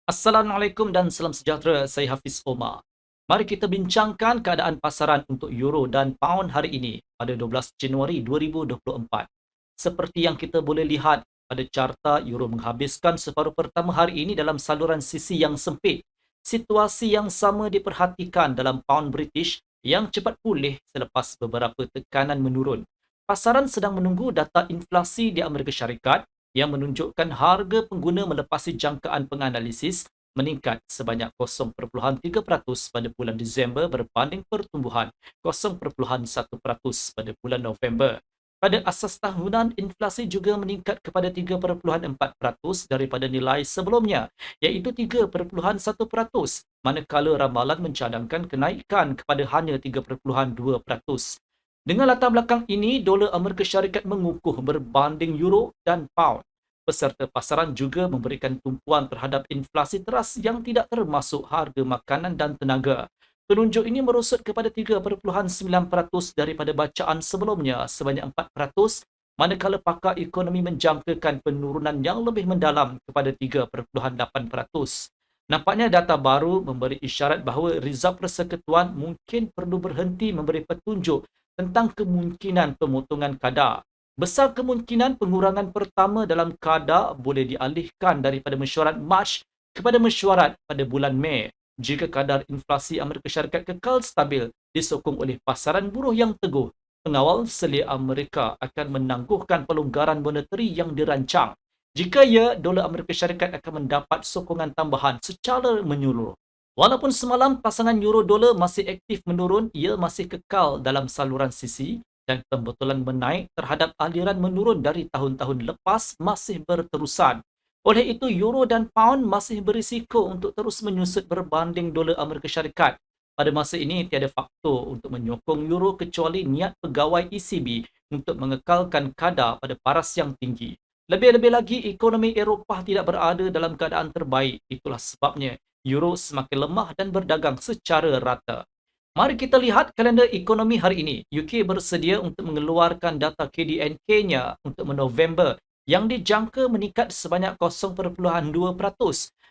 Assalamualaikum dan salam sejahtera. Saya Hafiz Omar. Mari kita bincangkan keadaan pasaran untuk euro dan pound hari ini pada 12 Januari 2024. Seperti yang kita boleh lihat pada carta, euro menghabiskan separuh pertama hari ini dalam saluran sisi yang sempit. Situasi yang sama diperhatikan dalam pound British yang cepat pulih selepas beberapa tekanan menurun. Pasaran sedang menunggu data inflasi di Amerika Syarikat yang menunjukkan harga pengguna melepasi jangkaan penganalisis meningkat sebanyak 0.3% pada bulan Disember berbanding pertumbuhan 0.1% pada bulan November. Pada asas tahunan, inflasi juga meningkat kepada 3.4% daripada nilai sebelumnya, iaitu 3.1%, manakala ramalan mencadangkan kenaikan kepada hanya 3.2%. Dengan latar belakang ini, dolar Amerika Syarikat mengukuh berbanding euro dan pound. Peserta pasaran juga memberikan tumpuan terhadap inflasi teras yang tidak termasuk harga makanan dan tenaga. Penunjuk ini merosot kepada 3.9% daripada bacaan sebelumnya sebanyak 4%, manakala pakar ekonomi menjangkakan penurunan yang lebih mendalam kepada 3.8%. Nampaknya data baru memberi isyarat bahawa Reserve Persekutuan mungkin perlu berhenti memberi petunjuk tentang kemungkinan pemotongan kadar. Besar kemungkinan pengurangan pertama dalam kadar boleh dialihkan daripada mesyuarat Mac kepada mesyuarat pada bulan Mei jika kadar inflasi Amerika Syarikat kekal stabil disokong oleh pasaran buruh yang teguh. Pengawal selia Amerika akan menangguhkan pelonggaran monetari yang dirancang. Jika ya, dolar Amerika Syarikat akan mendapat sokongan tambahan secara menyeluruh. Walaupun semalam pasangan euro dolar masih aktif menurun, ia masih kekal dalam saluran sisi dan pembetulan menaik terhadap aliran menurun dari tahun-tahun lepas masih berterusan. Oleh itu, euro dan pound masih berisiko untuk terus menyusut berbanding dolar Amerika Syarikat. Pada masa ini, tiada faktor untuk menyokong euro kecuali niat pegawai ECB untuk mengekalkan kadar pada paras yang tinggi. Lebih-lebih lagi, ekonomi Eropah tidak berada dalam keadaan terbaik. Itulah sebabnya euro semakin lemah dan berdagang secara rata. Mari kita lihat kalender ekonomi hari ini. UK bersedia untuk mengeluarkan data KDNK-nya untuk November yang dijangka meningkat sebanyak 0.2%.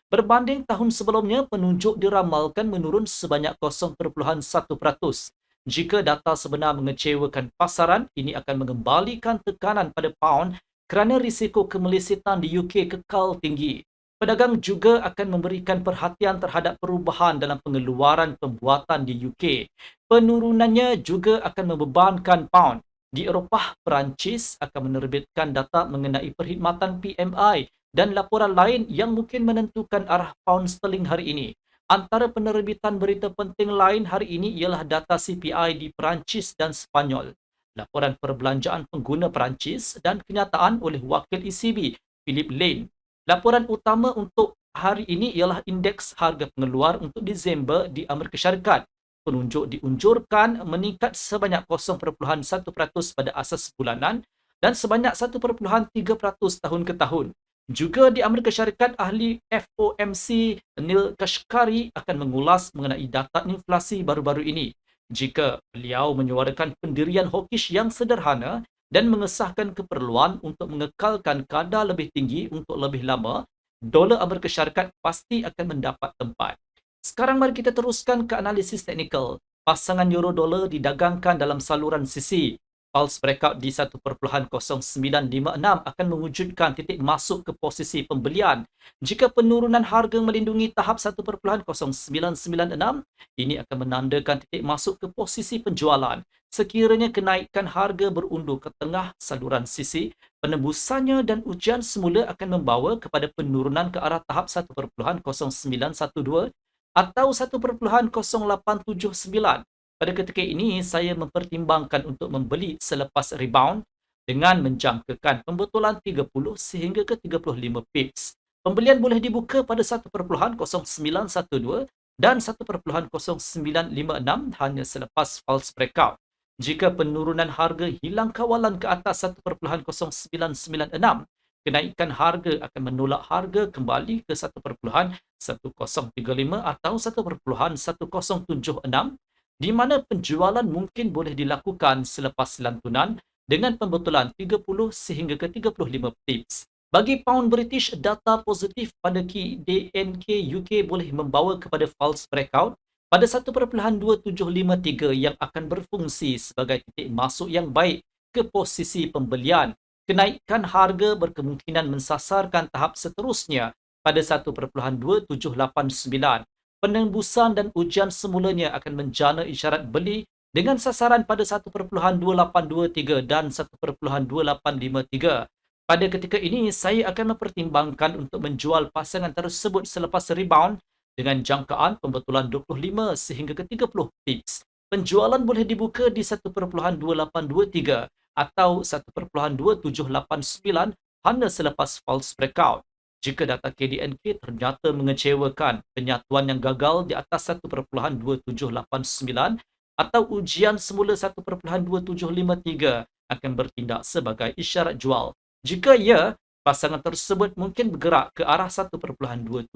Berbanding tahun sebelumnya, penunjuk diramalkan menurun sebanyak 0.1%. Jika data sebenar mengecewakan pasaran, ini akan mengembalikan tekanan pada pound kerana risiko kemelisitan di UK kekal tinggi. Pedagang juga akan memberikan perhatian terhadap perubahan dalam pengeluaran pembuatan di UK. Penurunannya juga akan membebankan pound. Di Eropah, Perancis akan menerbitkan data mengenai perkhidmatan PMI dan laporan lain yang mungkin menentukan arah pound sterling hari ini. Antara penerbitan berita penting lain hari ini ialah data CPI di Perancis dan Sepanyol, laporan perbelanjaan pengguna Perancis dan kenyataan oleh wakil ECB, Philip Lane. Laporan utama untuk hari ini ialah indeks harga pengeluar untuk Disember di Amerika Syarikat. Penunjuk diunjurkan meningkat sebanyak 0.1% pada asas bulanan dan sebanyak 1.3% tahun ke tahun. Juga di Amerika Syarikat, ahli FOMC Neil Kashkari akan mengulas mengenai data inflasi baru-baru ini. Jika beliau menyuarakan pendirian hawkish yang sederhana dan mengesahkan keperluan untuk mengekalkan kadar lebih tinggi untuk lebih lama, dolar Amerika Syarikat pasti akan mendapat tempat. Sekarang mari kita teruskan ke analisis teknikal. Pasangan euro dolar didagangkan dalam saluran sisi. Pulse breakout di 1.0956 akan mewujudkan titik masuk ke posisi pembelian. Jika penurunan harga melindungi tahap 1.0996, ini akan menandakan titik masuk ke posisi penjualan. Sekiranya kenaikan harga berundur ke tengah saluran sisi, penembusannya dan ujian semula akan membawa kepada penurunan ke arah tahap 1.0912 atau 1.0879. Pada ketika ini, saya mempertimbangkan untuk membeli selepas rebound dengan menjangkakan pembetulan 30 sehingga ke 35 pips. Pembelian boleh dibuka pada 1.0912 dan 1.0956 hanya selepas false breakout. Jika penurunan harga hilang kawalan ke atas 1.0996, kenaikan harga akan menolak harga kembali ke 1.1035 atau 1.1076, di mana penjualan mungkin boleh dilakukan selepas lantunan dengan pembetulan 30 sehingga ke 35 pips. Bagi pound British, data positif pada DNK UK boleh membawa kepada false breakout pada 1.2753 yang akan berfungsi sebagai titik masuk yang baik ke posisi pembelian. Kenaikan harga berkemungkinan mensasarkan tahap seterusnya pada 1.2789. Penembusan dan ujian semulanya akan menjana isyarat beli dengan sasaran pada 1.2823 dan 1.2853. Pada ketika ini, saya akan mempertimbangkan untuk menjual pasangan tersebut selepas rebound dengan jangkaan pembetulan 25 sehingga ke 30 pips. Penjualan boleh dibuka di 1.2823 atau 1.2789 hanya selepas false breakout. Jika data KDNK ternyata mengecewakan, penyatuan yang gagal di atas 1.2789 atau ujian semula 1.2753 akan bertindak sebagai isyarat jual. Jika ya, pasangan tersebut mungkin bergerak ke arah 1.2722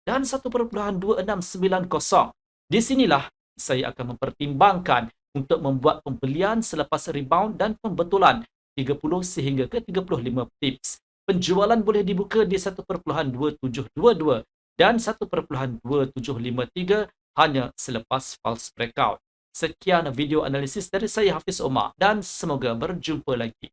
dan 1.2690. Di sinilah saya akan mempertimbangkan untuk membuat pembelian selepas rebound dan pembetulan 30 sehingga ke 35 pips. Penjualan boleh dibuka di 1.2722 dan 1.2753 hanya selepas false breakout. Sekian video analisis dari saya Hafiz Omar dan semoga berjumpa lagi.